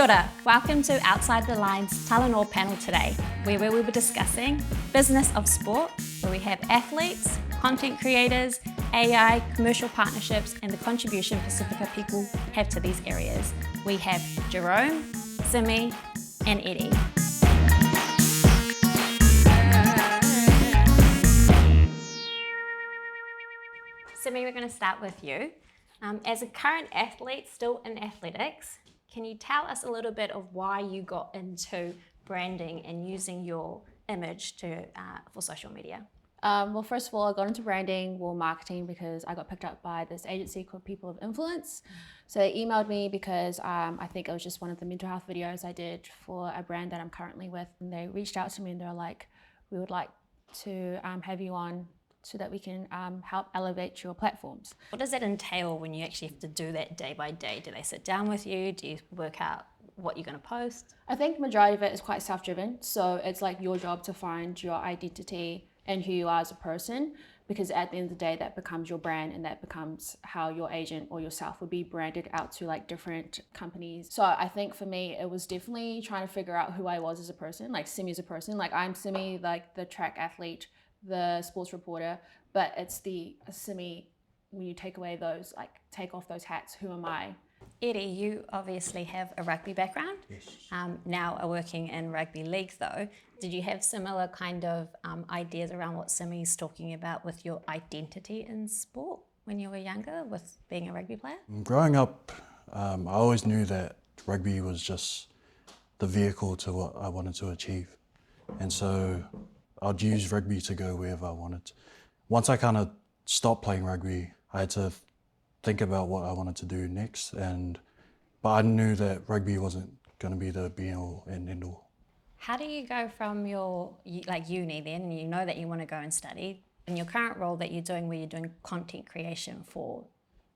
ora, welcome to Outside the Lines Talanoa panel today, where we will be discussing business of sport, where we have athletes, content creators, AI, commercial partnerships, and the contribution Pacifica people have to these areas. We have Jerome, Simi, and Eddie. Simi, we're going to start with you. As a current athlete still in athletics, can you tell us a little bit of why you got into branding and using your image for social media? Well, first of all, I got into branding or marketing because I got picked up by this agency called People of Influence. So they emailed me because I think it was just one of the mental health videos I did for a brand that I'm currently with. And they reached out to me and they were like, we would like to have you on so that we can help elevate your platforms. What does that entail when you actually have to do that day by day? Do they sit down with you? Do you work out what you're going to post? I think the majority of it is quite self-driven. So it's like your job to find your identity and who you are as a person, because at the end of the day, that becomes your brand and that becomes how your agent or yourself would be branded out to like different companies. So I think for me, it was definitely trying to figure out who I was as a person, like Simi as a person. Like I'm Simi, like the track athlete, the sports reporter, but it's the Simi, when you take away those, like take off those hats, who am I? Eddie, you obviously have a rugby background. Yes. Now are working in rugby league though. Did you have similar kind of ideas around what Simi's talking about with your identity in sport when you were younger with being a rugby player? Growing up, I always knew that rugby was just the vehicle to what I wanted to achieve. And so I'd use rugby to go wherever I wanted. Once I kind of stopped playing rugby, I had to think about what I wanted to do next. But I knew that rugby wasn't going to be the be-all and end-all. How do you go from your uni then, you know that you want to go and study, in your current role that you're doing where you're doing content creation for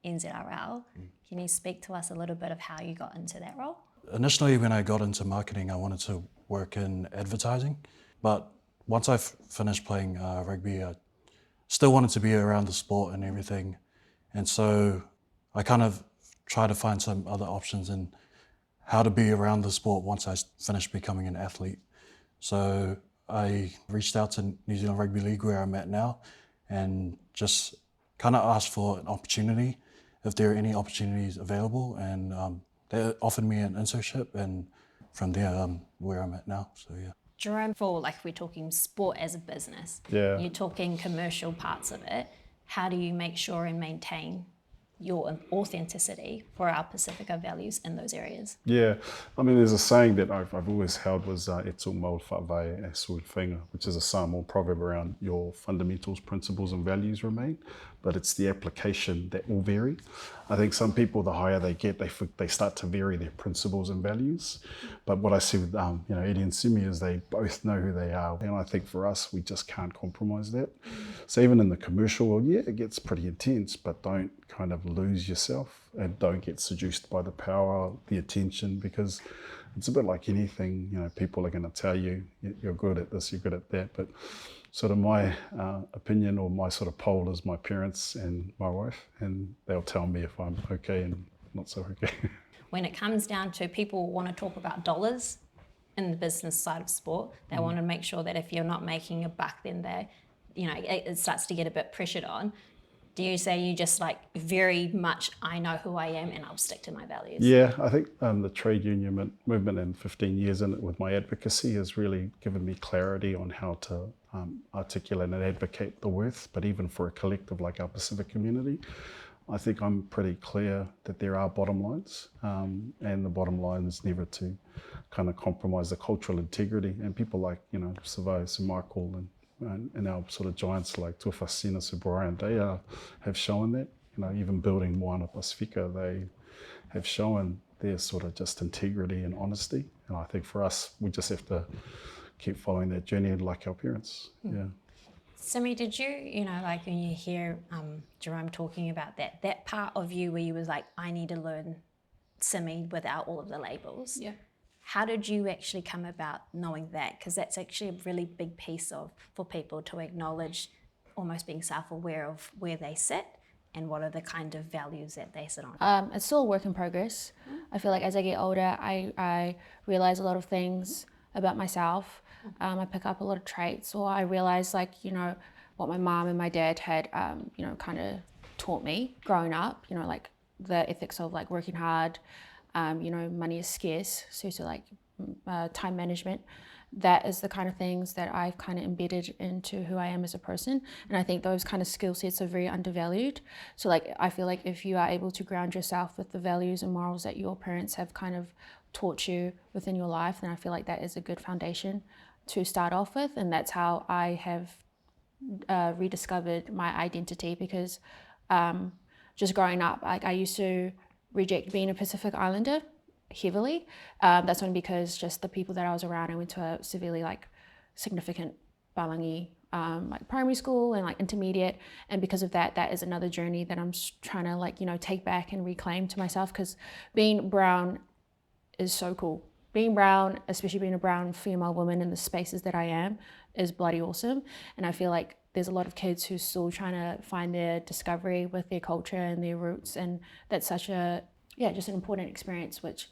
NZRL, can you speak to us a little bit of how you got into that role? Initially, when I got into marketing, I wanted to work in advertising. But once I finished playing rugby, I still wanted to be around the sport and everything. And so I kind of tried to find some other options in how to be around the sport once I finished becoming an athlete. So I reached out to New Zealand Rugby League, where I'm at now, and just kind of asked for an opportunity, if there are any opportunities available. And they offered me an internship, and from there, I'm where I'm at now, so yeah. Jerome, for we're talking sport as a business, you're talking commercial parts of it. How do you make sure and maintain your authenticity for our Pacifica values in those areas? Yeah, I mean, there's a saying that I've always held was e tō mau whawai e sui whainga, which is a Samoan proverb around your fundamentals, principles and values remain, but it's the application that will vary. I think some people, the higher they get, they start to vary their principles and values. But what I see with Eddie and Simi is they both know who they are, and I think for us, we just can't compromise that. So even in the commercial world, yeah, it gets pretty intense, but don't kind of lose yourself and don't get seduced by the power, the attention, because it's a bit like anything, people are going to tell you you're good at this, you're good at that, but sort of my opinion or my sort of poll is my parents and my wife, and they'll tell me if I'm okay and not so okay. When it comes down to people want to talk about dollars in the business side of sport, they want to make sure that if you're not making a buck, then it starts to get a bit pressured on. Do you say you just very much, I know who I am and I'll stick to my values? Yeah, I think the trade union movement in 15 years in it with my advocacy has really given me clarity on how to articulate and advocate the worth, but even for a collective like our Pacific community, I think I'm pretty clear that there are bottom lines, and the bottom line is never to kind of compromise the cultural integrity. And people like, Savai, Sir Michael, and our sort of giants like Tuafasina, Sir Brian, they have shown that, even building Moana Pacifica, they have shown their sort of just integrity and honesty. And I think for us, we just have to keep following that journey like our parents. Yeah. Simi, did you, when you hear Jerome talking about that part of you where you was like, I need to learn Simi without all of the labels. Yeah. How did you actually come about knowing that? Because that's actually a really big piece for people to acknowledge almost being self-aware of where they sit and what are the kind of values that they sit on? It's still a work in progress. I feel like as I get older, I realize a lot of things about myself. I pick up a lot of traits, or I realize, like, you know, what my mom and my dad had, you know, kind of taught me growing up, you know, like the ethics of like working hard, you know, money is scarce, so like time management. That is the kind of things that I've kind of embedded into who I am as a person. And I think those kind of skill sets are very undervalued. So like, I feel like if you are able to ground yourself with the values and morals that your parents have kind of taught you within your life, then I feel like that is a good foundation to start off with. And that's how I have rediscovered my identity, because just growing up, like I used to reject being a Pacific Islander heavily. That's only because just the people that I was around, I went to a severely like significant Balangi like primary school and like intermediate, and because of that, that is another journey that I'm trying to like, you know, take back and reclaim to myself, because being brown is so cool. Being brown, especially being a brown female woman in the spaces that I am, is bloody awesome. And I feel like there's a lot of kids who's still trying to find their discovery with their culture and their roots, and that's such a, yeah, just an important experience which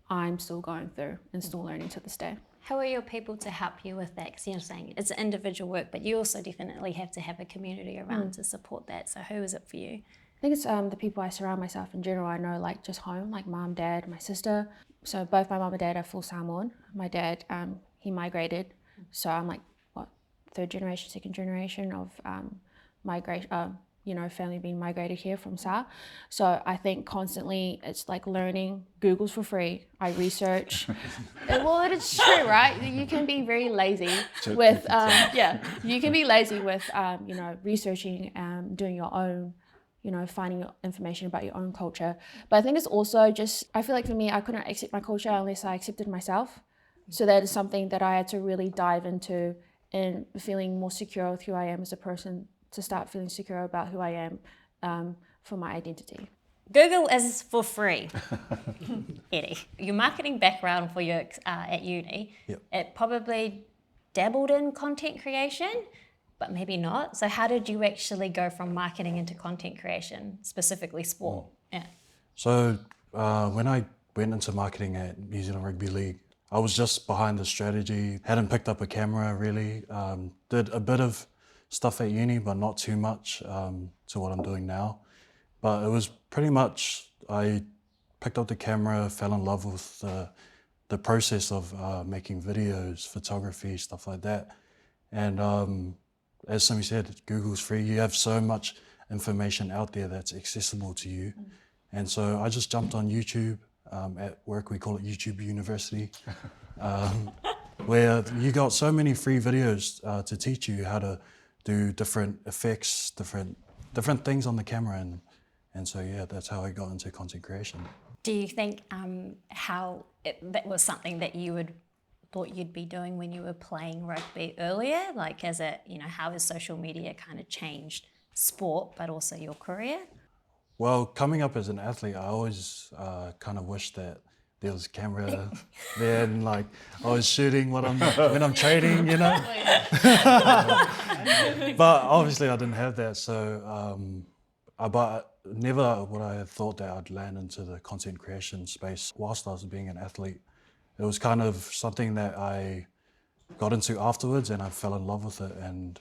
I'm still going through and still learning to this day. How are your people to help you with that? Because you're saying it's individual work, but you also definitely have to have a community around to support that. So who is it for you? I think it's the people I surround myself in general. I know, like just home, like mom, dad, my sister. So both my mom and dad are full Samoan. My dad, he migrated. So I'm like, what, third generation, second generation of migration, you know, family being migrated here from Sa. So I think constantly it's like learning. Google's for free. I research. Well, it is true, right? You can be very lazy with, you can be lazy with, you know, researching, doing your own, you know, finding information about your own culture. But I think it's also just, I feel like for me, I couldn't accept my culture unless I accepted myself. So that is something that I had to really dive into, and feeling more secure with who I am as a person, to start feeling secure about who I am for my identity. Google is for free. Eddie, your marketing background for your at uni, it probably dabbled in content creation, but maybe not. So how did you actually go from marketing into content creation, specifically sport? Yeah. So when I went into marketing at New Zealand Rugby League, I was just behind the strategy, hadn't picked up a camera really, did a bit of stuff at uni, but not too much to what I'm doing now. But it was pretty much, I picked up the camera, fell in love with the process of making videos, photography, stuff like that. And as Simi said, Google's free. You have so much information out there that's accessible to you. And so I just jumped on YouTube. At work, we call it YouTube University, where you got so many free videos to teach you how to do different effects, different things on the camera, and so yeah, that's how I got into content creation. Do you think that was something that you thought you'd be doing when you were playing rugby earlier? Like, as a, you know, how has social media kind of changed sport, but also your career? Well, coming up as an athlete, I always kind of wished that there was a camera there, and like I was shooting when I'm training, you know. But obviously I didn't have that, so but never would I have thought that I'd land into the content creation space whilst I was being an athlete. It was kind of something that I got into afterwards, and I fell in love with it, and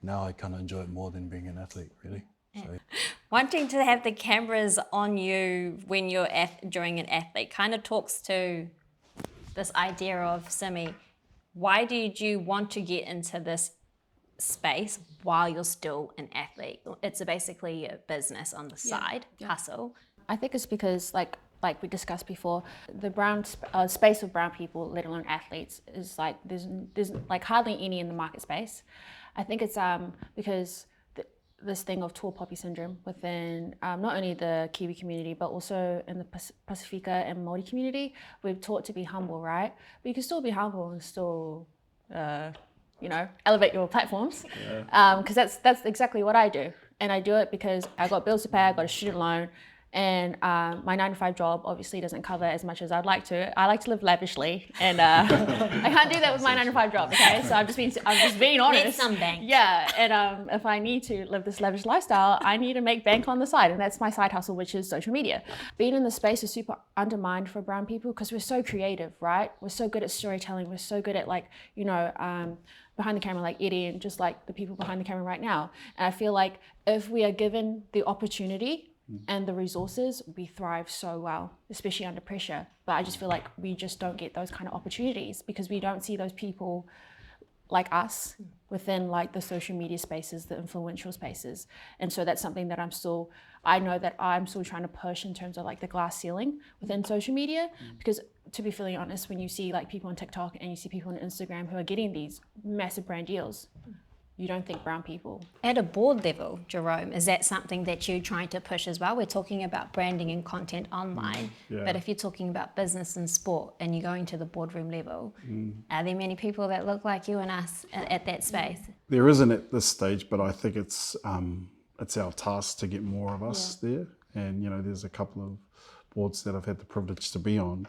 now I kind of enjoy it more than being an athlete, really. So. Wanting to have the cameras on you when you're during an athlete kind of talks to this idea of, Simi, why did you want to get into this space while you're still an athlete? It's basically a business on the side, hustle. I think it's because, like we discussed before, the brown space of brown people, let alone athletes, is like there's like hardly any in the market space. I think it's because this thing of tall poppy syndrome within not only the Kiwi community, but also in the Pacifica and Māori community. We're taught to be humble, right? But you can still be humble and still, you know, elevate your platforms. Because that's exactly what I do. And I do it because I got bills to pay, I got a student loan, And my 9-to-5 job obviously doesn't cover as much as I'd like to. I like to live lavishly, and I can't do that with my 9-to-5 job. Okay, so I'm just being honest. Need some bank. Yeah, and if I need to live this lavish lifestyle, I need to make bank on the side, and that's my side hustle, which is social media. Being in the space is super undermined for brown people because we're so creative, right? We're so good at storytelling. We're so good at behind the camera, like Eddie, and just like the people behind the camera right now. And I feel like if we are given the opportunity and the resources, we thrive so well, especially under pressure. But I just feel like we just don't get those kind of opportunities because we don't see those people like us within like the social media spaces, the influential spaces. And so that's something that I know that I'm still trying to push in terms of like the glass ceiling within social media. Because to be fully honest, when you see like people on TikTok and you see people on Instagram who are getting these massive brand deals, you don't think brown people. At a board level, Jerome, is that something that you're trying to push as well? We're talking about branding and content online, but if you're talking about business and sport and you're going to the boardroom level, are there many people that look like you and us at that space? There isn't at this stage, but I think it's our task to get more of us there. And there's a couple of boards that I've had the privilege to be on,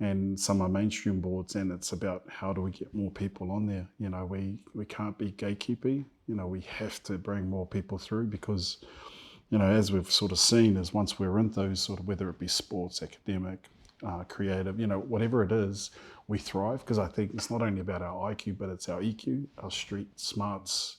and some are mainstream boards, and it's about how do we get more people on there. We can't be gatekeepy. We have to bring more people through because, as we've sort of seen, is once we're in those sort of, whether it be sports, academic, creative, whatever it is, we thrive because I think it's not only about our IQ, but it's our EQ, our street smarts.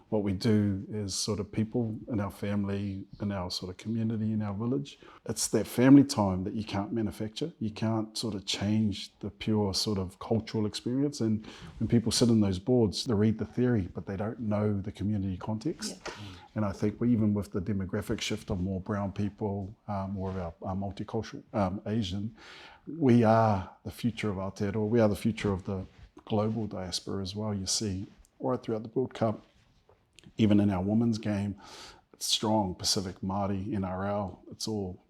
What we do is sort of people in our family, in our sort of community, in our village. It's that family time that you can't manufacture. You can't sort of change the pure sort of cultural experience. And when people sit in those boards, they read the theory, but they don't know the community context. Yeah. And I think even with the demographic shift of more brown people, more of our multicultural Asian, we are the future of Aotearoa. We are the future of the global diaspora as well. You see right throughout the World Cup, even in our women's game, it's strong Pacific Māori, NRL, it's all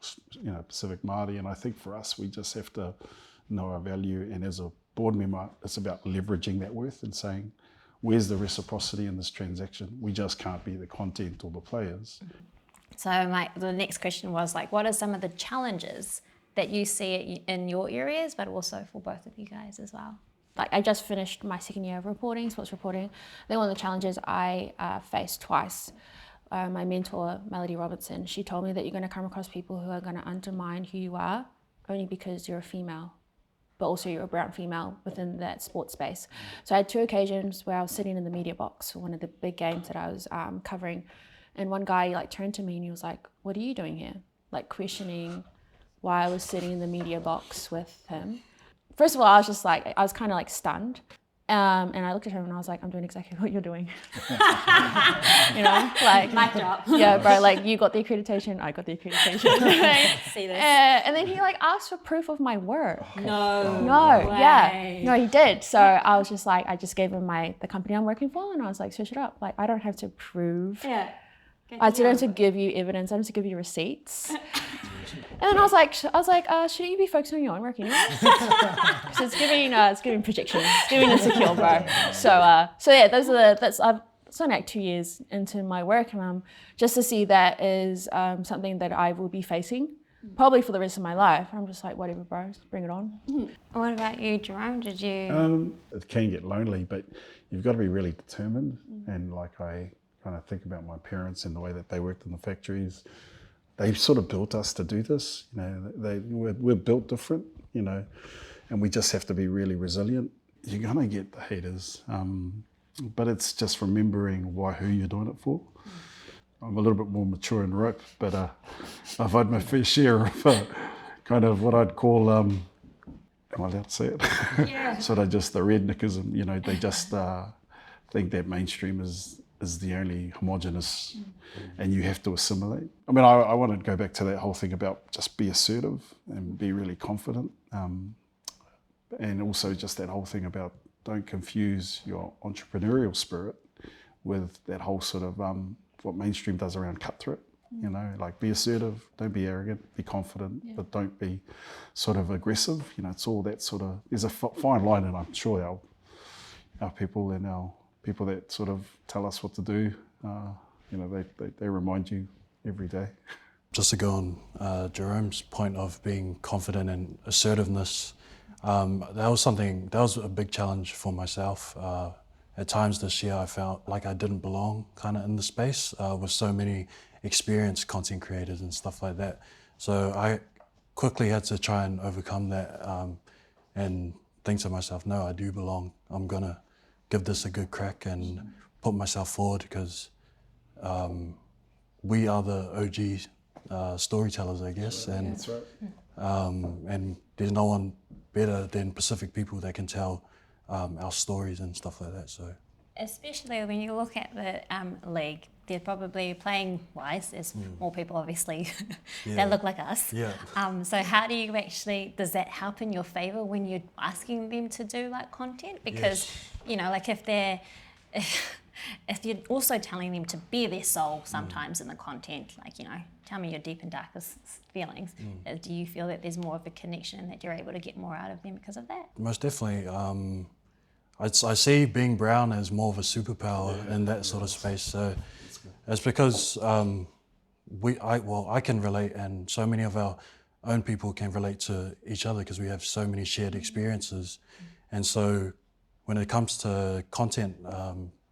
Pacific Māori. And I think for us, we just have to know our value. And as a board member, it's about leveraging that worth and saying, where's the reciprocity in this transaction? We just can't be the content or the players. So the next question was what are some of the challenges that you see in your areas, but also for both of you guys as well? I just finished my second year of reporting, sports reporting. I think one of the challenges I faced twice, my mentor, Melody Robinson, she told me that you're going to come across people who are going to undermine who you are only because you're a female, but also you're a brown female within that sports space. So I had 2 occasions where I was sitting in the media box for one of the big games that I was covering, and one guy turned to me and he was like, "What are you doing here?" Questioning why I was sitting in the media box with him. First of all, I was kind of stunned. And I looked at him and I was like, I'm doing exactly what you're doing. Mic drop. Yeah, bro, you got the accreditation, I got the accreditation. See this. And then he asked for proof of my work. No way. Yeah. No, he did. So I was just I just gave him the company I'm working for, and I was search it up. I don't have to prove. Yeah. I don't have to give you evidence, I don't have to give you receipts. And then I was like, shouldn't you be focusing on your own work anyway? Because it's giving projection, it's giving insecure, bro. So yeah, it's only 2 years into my work, and just to see that is something that I will be facing probably for the rest of my life. I'm just whatever, bro, just bring it on. What about you, Jerome? Did you? It can get lonely, but you've got to be really determined. And I kind of think about my parents and the way that they worked in the factories. They sort of built us to do this. We're built different, and we just have to be really resilient. You're gonna get the haters, but it's just remembering who you're doing it for. I'm a little bit more mature and ripe, but I've had my fair share of kind of what I'd call, am I allowed to say it? Yeah. Sort of just the redneckism. They just think that mainstream is the only homogenous, and you have to assimilate. I mean, I want to go back to that whole thing about just be assertive and be really confident, and also just that whole thing about don't confuse your entrepreneurial spirit with that whole sort of what mainstream does around cutthroat. Be assertive, don't be arrogant, be confident, but don't be sort of aggressive. It's all that sort of, there's a fine line, and I'm sure our people and our people that sort of tell us what to do, they remind you every day. Just to go on Jerome's point of being confident and assertiveness, that was a big challenge for myself. At times this year I felt like I didn't belong kind of in the space with so many experienced content creators and stuff like that. So I quickly had to try and overcome that and think to myself, no, I do belong. I'm gonna give this a good crack and put myself forward because we are the OG storytellers, I guess, and That's right. and there's no one better than Pacific people that can tell our stories and stuff like that. So, especially when you look at the league, they're probably playing wise. There's more people, obviously, that look like us. Yeah. So how do you actually, does that help in your favor when you're asking them to do like content? Because, you know, like if you're also telling them to bare their soul sometimes in the content, like, you know, tell me your deep and darkest feelings, do you feel that there's more of a connection, that you're able to get more out of them because of that? Most definitely. I see being brown as more of a superpower in that sort of space. So it's because I can relate, and so many of our own people can relate to each other because we have so many shared experiences. And so when it comes to content,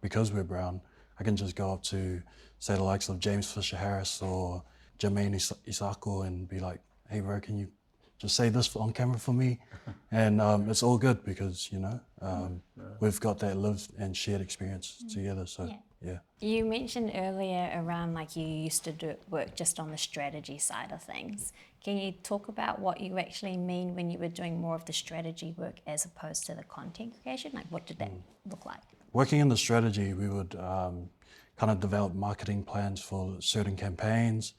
because we're brown, I can just go up to, say, the likes of James Fisher Harris or Jermaine Isako and be like, hey bro, can you just say this on camera for me? And it's all good because, you know, we've got that lived and shared experience together. So, yeah. You mentioned earlier around like you used to do work just on the strategy side of things. Can you talk about what you actually mean when you were doing more of the strategy work as opposed to the content creation? Like what did that look like? Working in the strategy, we would kind of develop marketing plans for certain campaigns,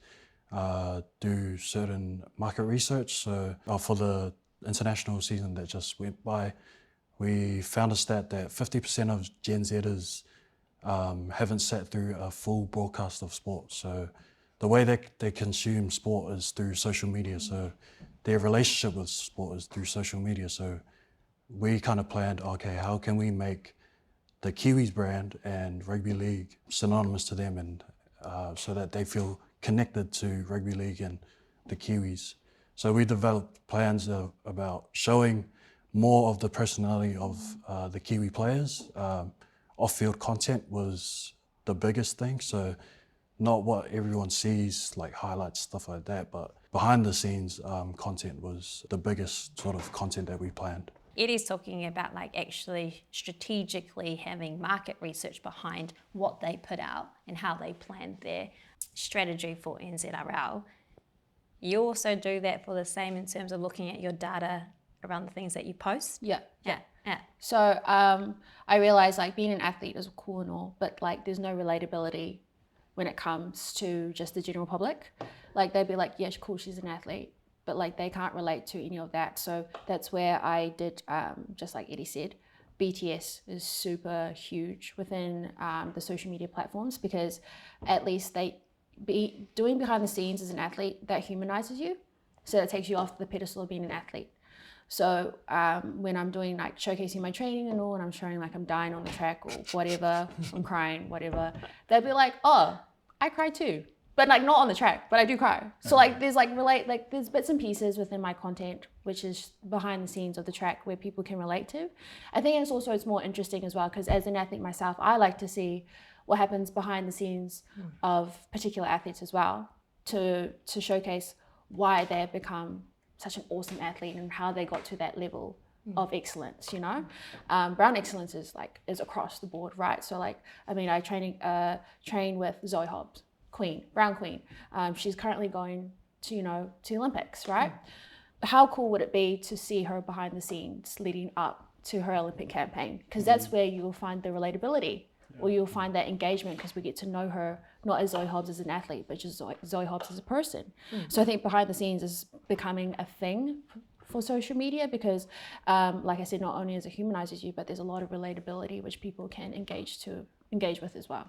do certain market research. So for the international season that just went by, we found a stat that 50% of Gen Zers haven't sat through a full broadcast of sport. So the way that they consume sport is through social media. So their relationship with sport is through social media. So we kind of planned, okay, how can we make the Kiwis brand and rugby league synonymous to them, and so that they feel connected to rugby league and the Kiwis. So we developed plans about showing more of the personality of the Kiwi players. Off-field content was the biggest thing. So not what everyone sees, like highlights, stuff like that, but behind the scenes content was the biggest sort of content that we planned. Eddy's talking about like actually strategically having market research behind what they put out and how they plan their strategy for NZRL. You also do that for the same in terms of looking at your data around the things that you post? Yeah. Yeah. So I realized like being an athlete is cool and all, but like there's no relatability when it comes to just the general public. Like they'd be like, yeah, cool, she's an athlete, but like they can't relate to any of that. So that's where I did, just like Eddy said, BTS is super huge within the social media platforms, because at least doing behind the scenes as an athlete, that humanizes you. So it takes you off the pedestal of being an athlete. So when I'm doing like showcasing my training and all, and I'm showing like I'm dying on the track or whatever, I'm crying, whatever, they'll be like, oh, I cry too. But like not on the track, but I do cry. So like there's there's bits and pieces within my content, which is behind the scenes of the track where people can relate to. I think it's more interesting as well, because as an athlete myself, I like to see what happens behind the scenes of particular athletes as well, to showcase why they have become such an awesome athlete and how they got to that level of excellence, you know. Brown excellence is across the board, right? So like, I mean, I train with Zoe Hobbs, Brown Queen. She's currently going to the Olympics, right? How cool would it be to see her behind the scenes leading up to her Olympic campaign? Because that's where you will find the relatability, or you'll find that engagement, because we get to know her not as Zoe Hobbs as an athlete, but just Zoe Hobbs as a person. So I think behind the scenes is becoming a thing for social media, because like I said, not only does it humanizes you, but there's a lot of relatability which people can engage with as well.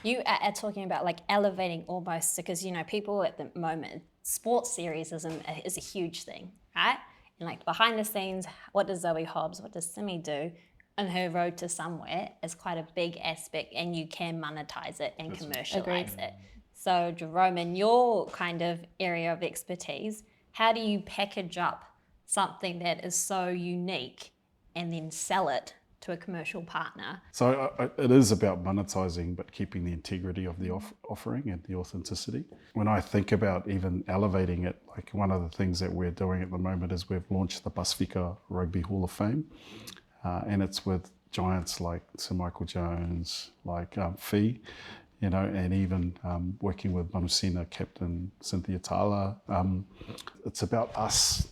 You are talking about like elevating almost, because people at the moment, sports series is a huge thing, right? And like behind the scenes, what does Zoe Hobbs, what does Simi do on her road to somewhere is quite a big aspect, and you can monetize it and commercialize it. So Jerome, in your kind of area of expertise, how do you package up something that is so unique and then sell it to a commercial partner? So it is about monetizing, but keeping the integrity of the offering and the authenticity. When I think about even elevating it, like one of the things that we're doing at the moment is we've launched the Pasifika Rugby Hall of Fame, and it's with giants like Sir Michael Jones, like Fee, you know, and even working with Manusina captain Cynthia Tala. It's about us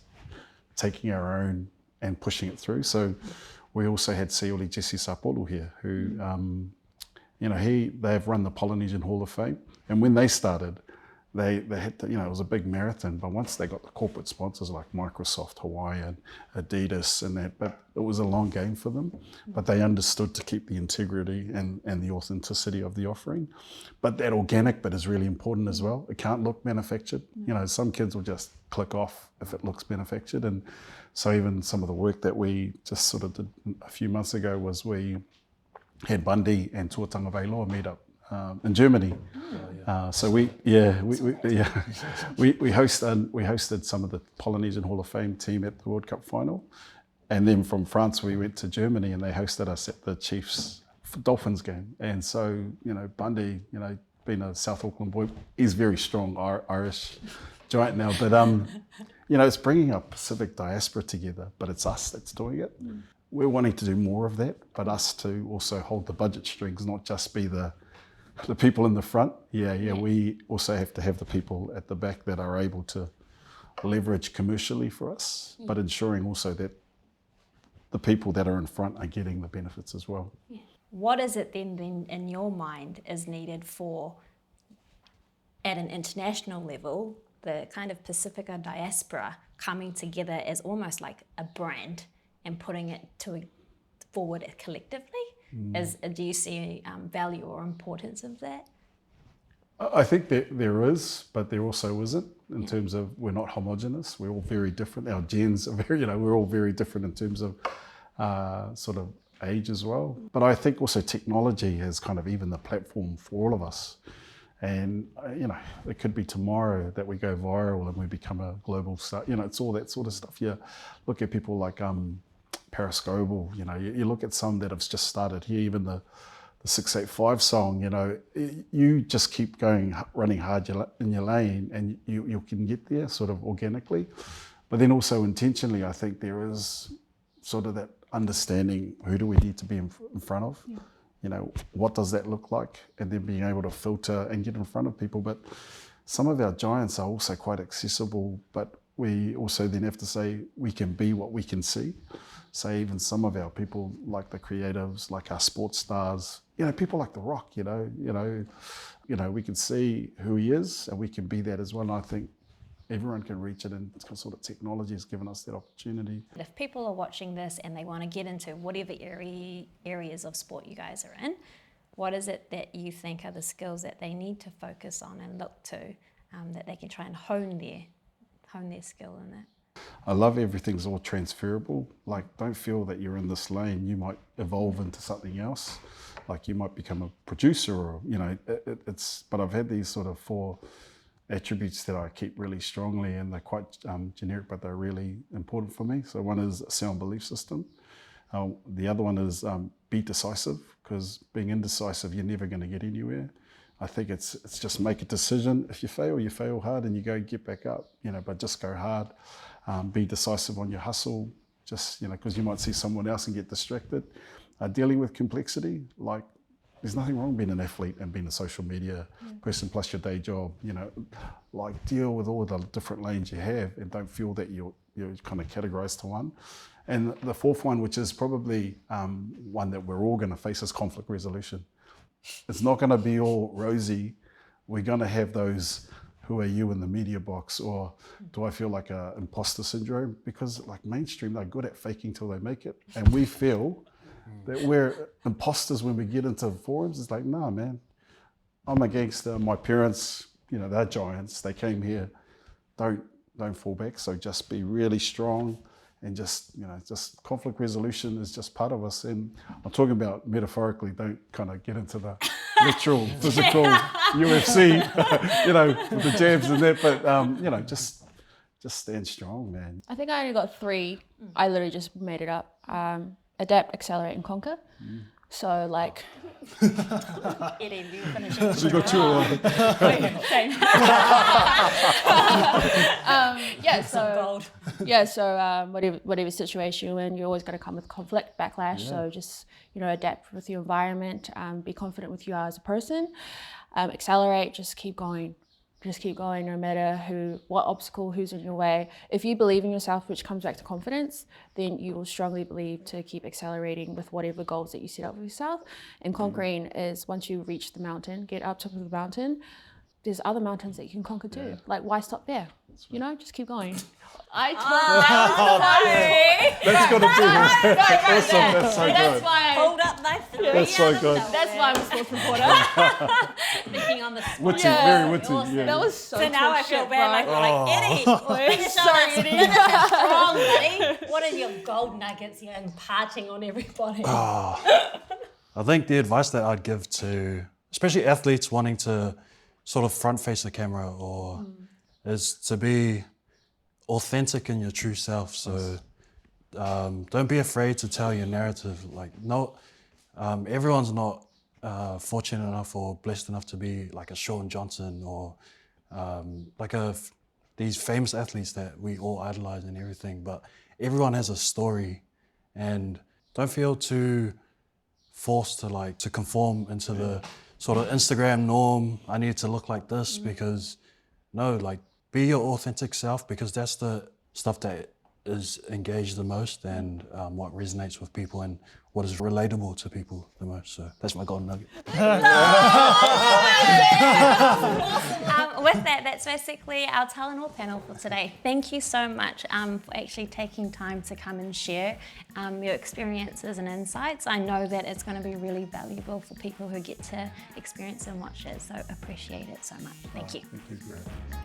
taking our own and pushing it through. So we also had Seoli Jesse Sapolu here, who, you know, they've run the Polynesian Hall of Fame. And when they started, they had to, you know, it was a big marathon, but once they got the corporate sponsors like Microsoft, Hawaiian, Adidas and that, but it was a long game for them. But they understood to keep the integrity and the authenticity of the offering. But that organic bit is really important as well. It can't look manufactured. You know, some kids will just click off if it looks manufactured. And so even some of the work that we just sort of did a few months ago was we had Bundy and Tuatanga Vailoa meet up in Germany. So we hosted some of the Polynesian Hall of Fame team at the World Cup final. And then from France, we went to Germany and they hosted us at the Chiefs Dolphins game. And so, you know, Bundy, you know, being a South Auckland boy, is very strong Irish giant now. But, you know, it's bringing a Pacific diaspora together, but it's us that's doing it. We're wanting to do more of that, but us to also hold the budget strings, not just be the people in the front. We also have to have the people at the back that are able to leverage commercially for us, but ensuring also that the people that are in front are getting the benefits as well. What is it then in your mind is needed for, at an international level, the kind of Pacifica diaspora coming together as almost like a brand and putting it forward collectively? Do you see value or importance of that? I think that there is, but there also isn't in terms of we're not homogenous. We're all very different. Our genes are very, you know, we're all very different in terms of sort of age as well. But I think also technology has kind of even the platform for all of us. And, you know, it could be tomorrow that we go viral and we become a global star. You know, it's all that sort of stuff. You look at people like Periscope, you know, you look at some that have just started here, even the 685 song, you know, you just keep going, running hard in your lane and you can get there sort of organically. But then also intentionally, I think there is sort of that understanding, who do we need to be in front of? You know, what does that look like? And then being able to filter and get in front of people. But some of our giants are also quite accessible, but we also then have to say we can be what we can see. So even some of our people, like the creatives, like our sports stars, you know, people like The Rock, you know, we can see who he is and we can be that as well. And I think everyone can reach it, and sort of technology has given us that opportunity. If people are watching this and they want to get into whatever areas of sport you guys are in, what is it that you think are the skills that they need to focus on and look to, that they can try and hone their skill in that? I love everything's all transferable. Like, don't feel that you're in this lane. You might evolve into something else. Like, you might become a producer, or, you know, but I've had these sort of 4 attributes that I keep really strongly, and they're quite generic, but they're really important for me. So one is a sound belief system. The other one is be decisive, because being indecisive, you're never going to get anywhere. I think it's just make a decision. If you fail hard, and you go get back up, you know, but just go hard. Be decisive on your hustle, just, you know, because you might see someone else and get distracted. Dealing with complexity, like, there's nothing wrong being an athlete and being a social media person plus your day job, you know, like, deal with all the different lanes you have and don't feel that you're kind of categorized to one. And the 4th one, which is probably one that we're all going to face, is conflict resolution. It's not going to be all rosy. We're going to have those, who are you in the media box, or do I feel like a imposter syndrome? Because like mainstream, they're good at faking till they make it. And we feel that we're imposters when we get into forums. It's like, nah, man, I'm a gangster. My parents, you know, they're giants. They came here. Don't fall back. So just be really strong, and just, you know, just conflict resolution is just part of us. And I'm talking about metaphorically. Don't kind of get into the literal, physical UFC, with the jabs and that. But just stand strong, man. I think I only got 3. I literally just made it up. Adapt, accelerate, and conquer. So like. Eddie, you finish it. She got 2 of 1. Shame. Whatever situation you're in, you're always going to come with conflict, backlash. Yeah. So just adapt with your environment. Be confident with you as a person. Accelerate. Just keep going. Just keep going, no matter what obstacle, who's in your way. If you believe in yourself, which comes back to confidence, then you will strongly believe to keep accelerating with whatever goals that you set up for yourself. And conquering is once you reach the mountain, get up top of the mountain, there's other mountains that you can conquer too. Like, why stop there? Just keep going. I That's got to be awesome. That's so good. Why I hold up my 3. That's so good. That's why I'm a sports reporter. Thinking on the spot. Witty, very witty. Awesome. Yeah. That was so now I feel bad. Eddie, sorry, Eddie. Wrong, buddy. What are your gold nuggets you're imparting on everybody? I think the advice that I'd give to, especially athletes wanting to sort of front face the camera is to be authentic in your true self. So don't be afraid to tell your narrative. Like, everyone's not fortunate enough or blessed enough to be like a Shawn Johnson or these famous athletes that we all idolize and everything, but everyone has a story, and don't feel too forced to conform into the sort of Instagram norm. I need to look like this because be your authentic self, because that's the stuff that is engaged the most and what resonates with people and what is relatable to people the most. So that's my golden nugget. With that, that's basically our Talanoa panel for today. Thank you so much for actually taking time to come and share your experiences and insights. I know that it's going to be really valuable for people who get to experience and watch it, so appreciate it so much. Thank you. Thank you.